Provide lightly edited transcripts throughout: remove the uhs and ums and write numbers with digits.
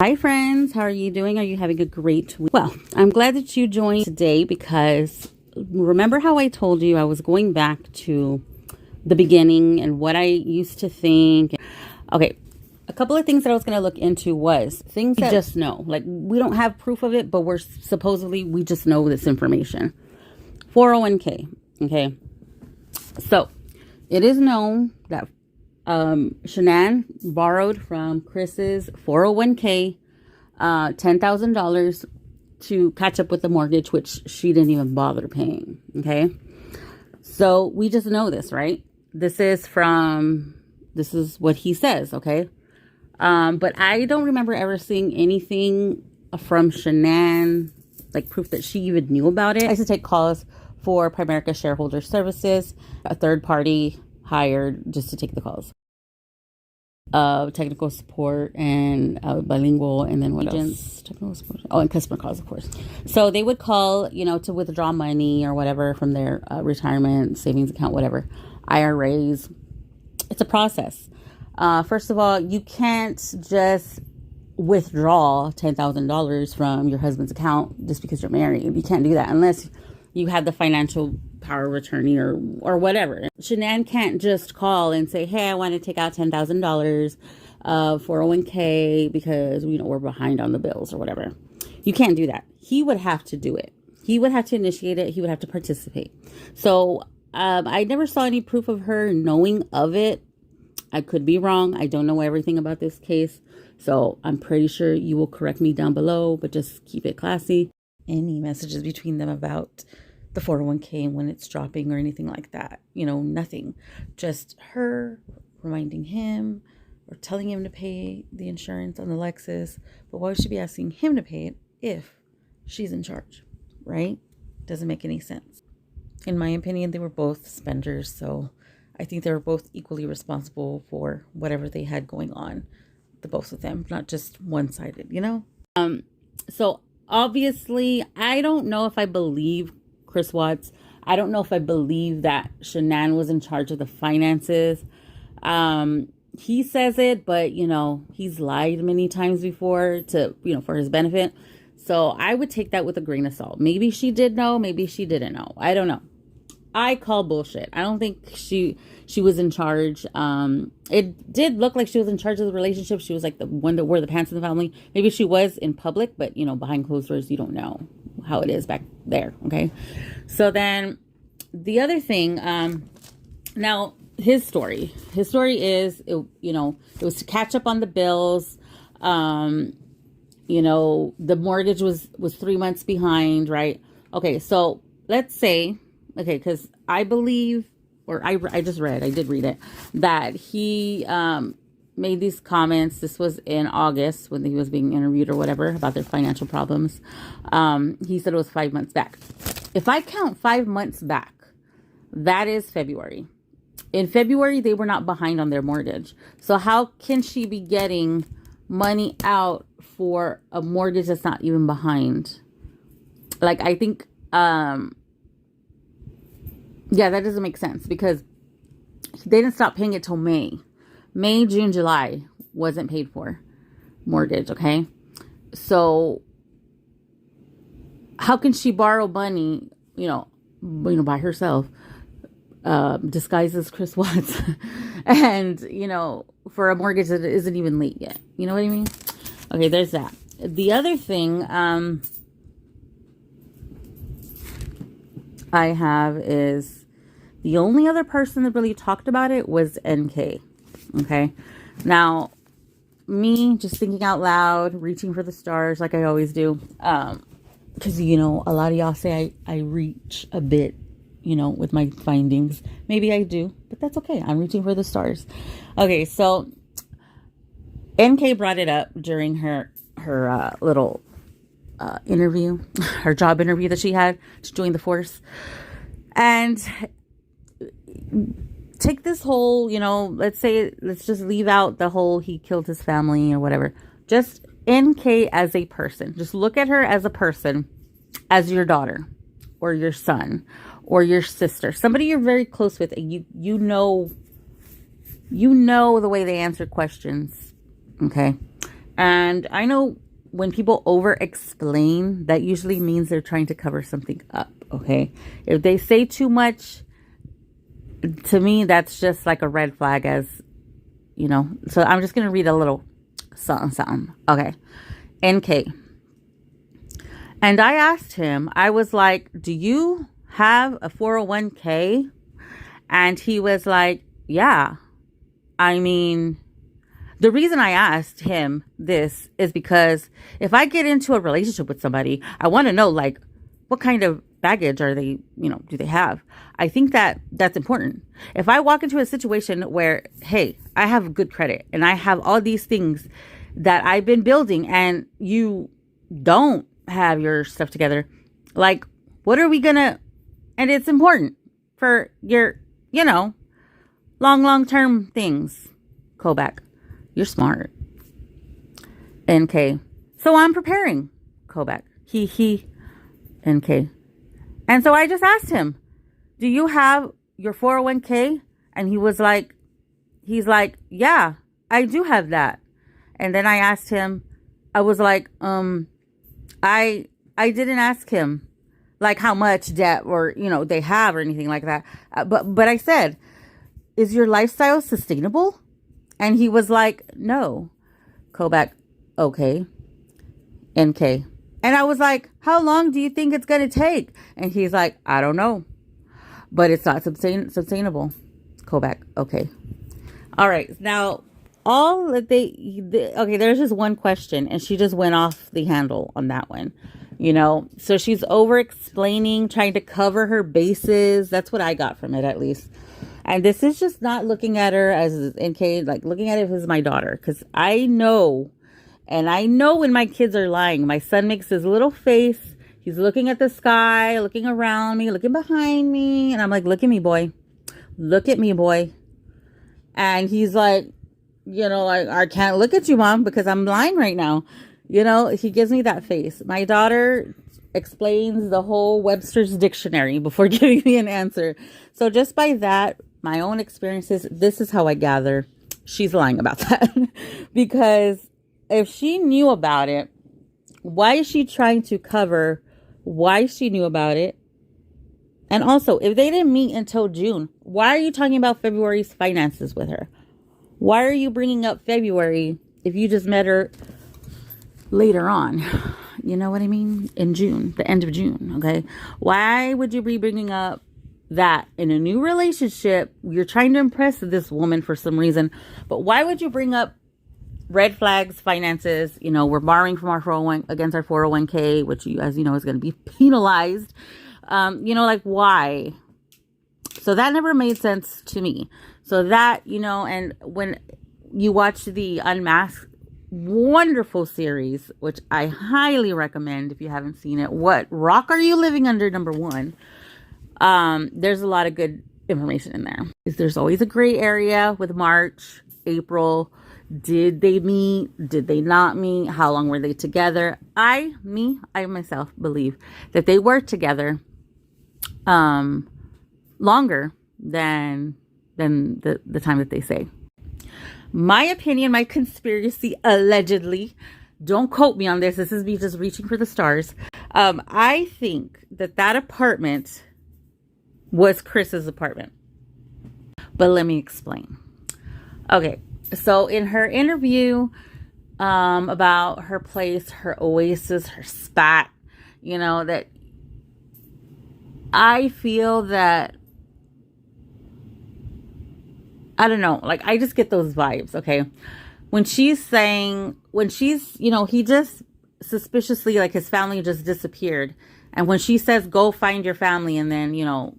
Hi friends, how are you doing? Are you having a great week? Well, I'm glad that you joined today because remember how I told you I was going back to the beginning and what I used to think. Okay, a couple of things that I was going to look into was things that we just know. Like, we don't have proof of it, but we just know this information. 401k, okay? So, it is known that Shanann borrowed from Chris's 401k $10,000 to catch up with the mortgage, which she didn't even bother paying. Okay, so we just know this, right? This is what he says. Okay, but I don't remember ever seeing anything from Shanann, like proof that she even knew about it. I used to take calls for Primerica Shareholder Services, a third party hired just to take the calls. Technical support and bilingual, and then what else? Technical support. Oh, and customer calls, of course. So they would call, to withdraw money or whatever from their retirement savings account, whatever, IRAs. It's a process. First of all, you can't just withdraw $10,000 from your husband's account just because you're married. You can't do that unless you have the financial power of attorney or whatever. Shanann can't just call and say, hey, I want to take out $10,000 of 401k because we're behind on the bills or whatever. You can't do that. He would have to do it. He would have to initiate it. He would have to participate. So I never saw any proof of her knowing of it. I could be wrong. I don't know everything about this case. So I'm pretty sure you will correct me down below, but just keep it classy. Any messages between them about the 401k and when it's dropping or anything like that, nothing. Just her reminding him or telling him to pay the insurance on the Lexus. But why would she be asking him to pay it if she's in charge, right? Doesn't make any sense. In my opinion, they were both spenders, so I think they were both equally responsible for whatever they had going on, the both of them, not just one-sided, So obviously, I don't know if I believe Chris Watts. I don't know if I believe that Shanann was in charge of the finances. He says it, but he's lied many times before to, for his benefit. So I would take that with a grain of salt. Maybe she did know, maybe she didn't know. I don't know. I call bullshit. I don't think she was in charge. It did look like she was in charge of the relationship. She was like the one that wore the pants in the family. Maybe she was in public, but behind closed doors, you don't know how it is back there. Okay. So then the other thing, now his story is, it was to catch up on the bills. The mortgage was 3 months behind, right? Okay. So let's say, because I believe, or I did read it, that he made these comments. This was in August when he was being interviewed or whatever about their financial problems. He said it was 5 months back. If I count 5 months back, that is February. In February, they were not behind on their mortgage. So how can she be getting money out for a mortgage that's not even behind? Like, I think, that doesn't make sense because they didn't stop paying it till May. May, June, July wasn't paid for mortgage, okay? So how can she borrow money, by herself, disguises Chris Watts, and, for a mortgage that isn't even late yet? You know what I mean? Okay, there's that. The other thing I have is the only other person that really talked about it was NK. Okay. Now, me just thinking out loud, reaching for the stars like I always do. Because, a lot of y'all say I reach a bit, with my findings. Maybe I do, but that's okay. I'm reaching for the stars. Okay. So NK brought it up during her little interview, her job interview that she had to join the force. And take this whole, let's just leave out the whole he killed his family or whatever. Just NK as a person. Just look at her as a person, as your daughter or your son or your sister, somebody you're very close with, and you know the way they answer questions. Okay. And I know when people over explain, that usually means they're trying to cover something up. Okay. If they say too much, to me, that's just like a red flag, as you know. So I'm just going to read a little something. Okay. NK. And I asked him, I was like, do you have a 401k? And he was like, yeah. I mean, the reason I asked him this is because if I get into a relationship with somebody, I want to know, like, what kind of baggage are they, do they have? I think that that's important. If I walk into a situation where, hey, I have good credit and I have all these things that I've been building and you don't have your stuff together, like, what are we gonna, and it's important for your, long-term things. Kovac, you're smart. NK, so I'm preparing. Kovac, he, NK. And so I just asked him, do you have your 401k? And he's like, yeah, I do have that. And then I asked him, I was like, I didn't ask him like how much debt or, they have or anything like that. But I said, is your lifestyle sustainable? And he was like, no. Kovac, okay. NK. And I was like, how long do you think it's going to take? And he's like, I don't know. But it's not sustainable. Kovac, okay. All right. Now, all that okay, there's just one question. And she just went off the handle on that one. So she's over explaining, trying to cover her bases. That's what I got from it, at least. And this is just not looking at her as NK, like looking at it as my daughter. Because I know, and I know when my kids are lying. My son makes his little face. He's looking at the sky, looking around me, looking behind me. And I'm like, look at me, boy. Look at me, boy. And he's like, I can't look at you, Mom, because I'm lying right now. He gives me that face. My daughter explains the whole Webster's dictionary before giving me an answer. So just by that, my own experiences, this is how I gather she's lying about that. Because if she knew about it, why is she trying to cover why she knew about it? And also, if they didn't meet until June, why are you talking about February's finances with her? Why are you bringing up February if you just met her later on? You know what I mean? In June, the end of June, okay? Why would you be bringing up that in a new relationship? You're trying to impress this woman for some reason, but why would you bring up red flags, finances? We're borrowing from our 401 against our 401k, which as you know is going to be penalized. Like, why? So that never made sense to me. So that, and when you watch the Unmasked, wonderful series, which I highly recommend if you haven't seen it. What rock are you living under? Number one. There's a lot of good information in there. There's always a gray area with March, April. Did they meet? Did they not meet? How long were they together? I myself believe that they were together longer than the time that they say. My opinion, my conspiracy, allegedly, don't quote me on this. This is me just reaching for the stars. I think that apartment was Chris's apartment. But let me explain. Okay, so in her interview about her place, her oasis, her spot, that I feel that, I don't know, like, I just get those vibes, okay? When she's, he just suspiciously, like, his family just disappeared. And when she says, go find your family, and then,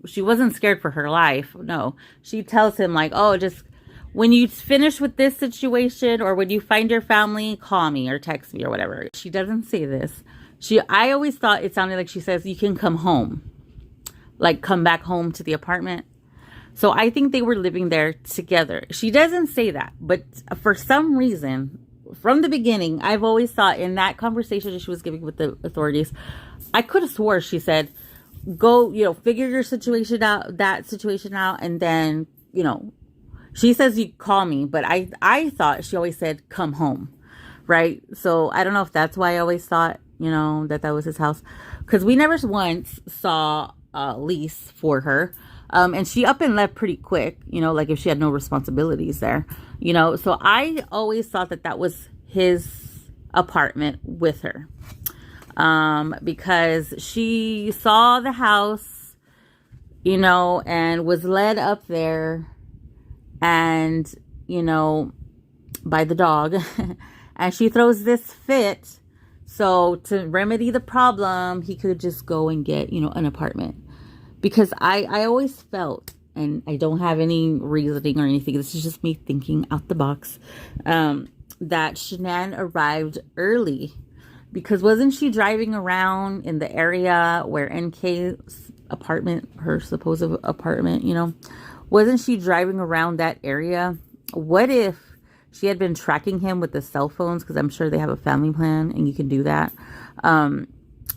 she wasn't scared for her life. No, she tells him, like, oh, just when you finish with this situation or when you find your family, call me or text me or whatever. She doesn't say this. I always thought it sounded like she says, you can come home, like come back home to the apartment. So I think they were living there together. She doesn't say that, but for some reason, from the beginning, I've always thought in that conversation that she was giving with the authorities, I could have swore she said, go, figure your situation out, that situation out. And then, she says, you call me. But I thought she always said, come home. right? So I don't know if that's why I always thought, that was his house. Because we never once saw a lease for her. And she up and left pretty quick, like if she had no responsibilities there, So I always thought that was his apartment with her. Because she saw the house, and was led up there and, by the dog. And she throws this fit. So to remedy the problem, he could just go and get, an apartment. Because I always felt, and I don't have any reasoning or anything, this is just me thinking out the box, that Shanann arrived early. Because wasn't she driving around in the area where NK's apartment, her supposed apartment, wasn't she driving around that area? What if she had been tracking him with the cell phones? Because I'm sure they have a family plan and you can do that.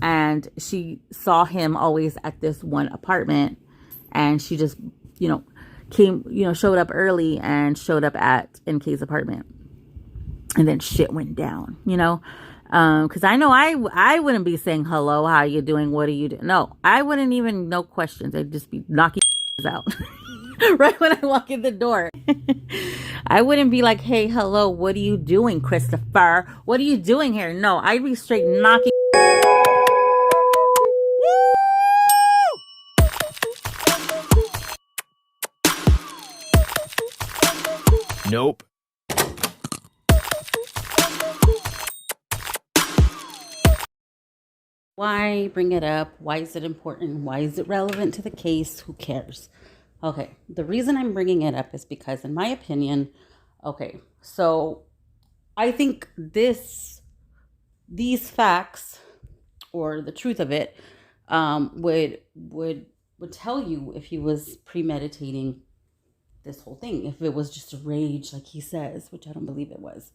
And she saw him always at this one apartment, and she just, showed up early and showed up at NK's apartment. And then shit went down, because I know I wouldn't be saying, hello, how you doing? What are you doing? No, I wouldn't even, no questions. I'd just be knocking out right when I walk in the door. I wouldn't be like, hey, hello, what are you doing, Christopher? What are you doing here? No, I'd be straight knocking. Nope. Why bring it up? Why is it important? Why is it relevant to the case? Who cares? Okay, the reason I'm bringing it up is because, in my opinion, so I think these facts, or the truth of it, would tell you if he was premeditating this whole thing, if it was just a rage like he says, which I don't believe it was.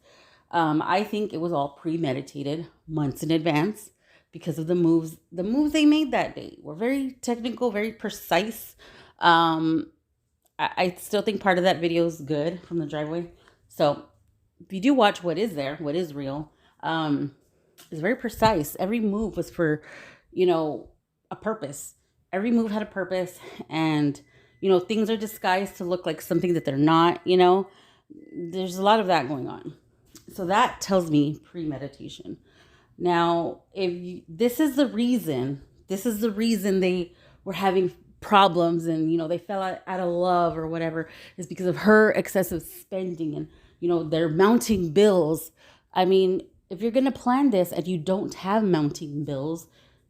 I think it was all premeditated months in advance because of the moves they made that day were very technical, very precise. I still think part of that video is good from the driveway. So if you do watch what is real, it's very precise. Every move was for, a purpose. Every move had a purpose, and, things are disguised to look like something that they're not, There's a lot of that going on. So that tells me premeditation. Now, this is the reason they were having problems and, they fell out of love or whatever, is because of her excessive spending and, they're mounting bills. I mean, if you're going to plan this and you don't have mounting bills,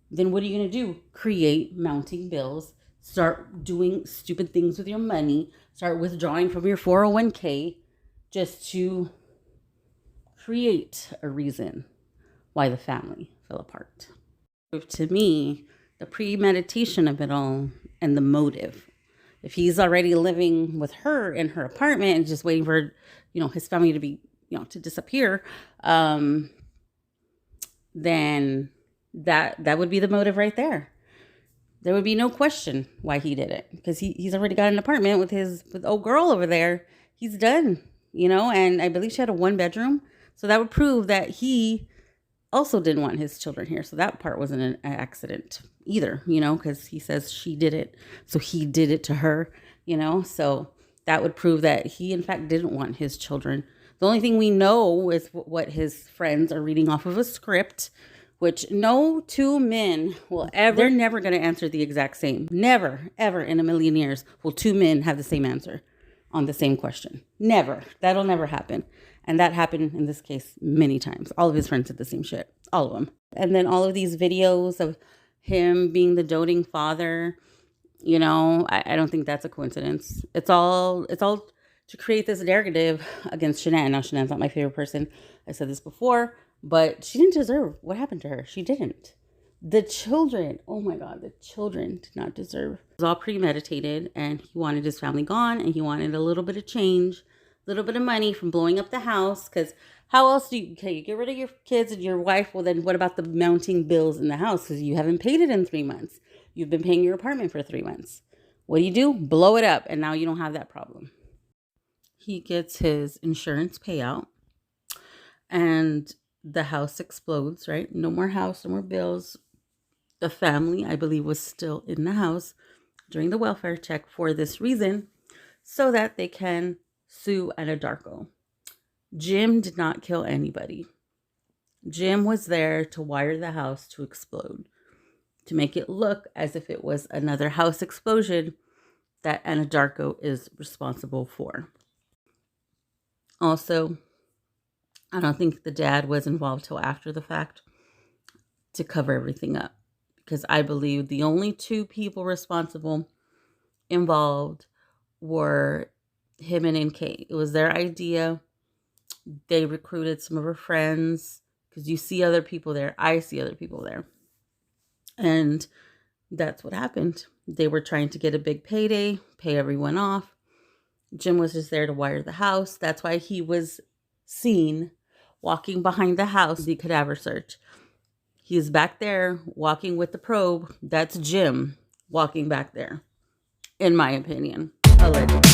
then what are you going to do? Create mounting bills. Start doing stupid things with your money. Start withdrawing from your 401k just to create a reason why the family fell apart. To me, the premeditation of it all and the motive. If he's already living with her in her apartment and just waiting for, his family to be, to disappear, then that would be the motive right there. There would be no question why he did it, because he's already got an apartment with old girl over there. He's done, and I believe she had a 1-bedroom. So that would prove that he also didn't want his children here. So that part wasn't an accident either, because he says she did it. So he did it to her, so that would prove that he, in fact, didn't want his children. The only thing we know is what his friends are reading off of a script, which no two men will ever, they're never going to answer the exact same. Never, ever in a million years will two men have the same answer on the same question. Never. That'll never happen. And that happened in this case many times. All of his friends did the same shit. All of them. And then all of these videos of him being the doting father, I don't think that's a coincidence. It's all to create this narrative against Shanann. Now, Shanann's not my favorite person. I said this before, but she didn't deserve what happened to her. She didn't. The children, oh my God, the children did not deserve. It was all premeditated, and he wanted his family gone, and he wanted a little bit of change, a little bit of money from blowing up the house, because how else you get rid of your kids and your wife? Well, then what about the mounting bills in the house? Because you haven't paid it in 3 months. You've been paying your apartment for 3 months. What do? Blow it up, and now you don't have that problem. He gets his insurance payout. and the house explodes, right? No more house, no more bills. The family, I believe, was still in the house during the welfare check for this reason, so that they can sue Anadarko. Jim did not kill anybody. Jim was there to wire the house to explode, to make it look as if it was another house explosion that Anadarko is responsible for. Also, I don't think the dad was involved till after the fact to cover everything up, because I believe the only two people responsible involved were him and NK. It was their idea. They recruited some of her friends, because you see other people there. I see other people there. And that's what happened. They were trying to get a big payday, pay everyone off. Jim was just there to wire the house. That's why he was seen walking behind the house, the cadaver search. He's back there walking with the probe. That's Jim walking back there, in my opinion, allegedly.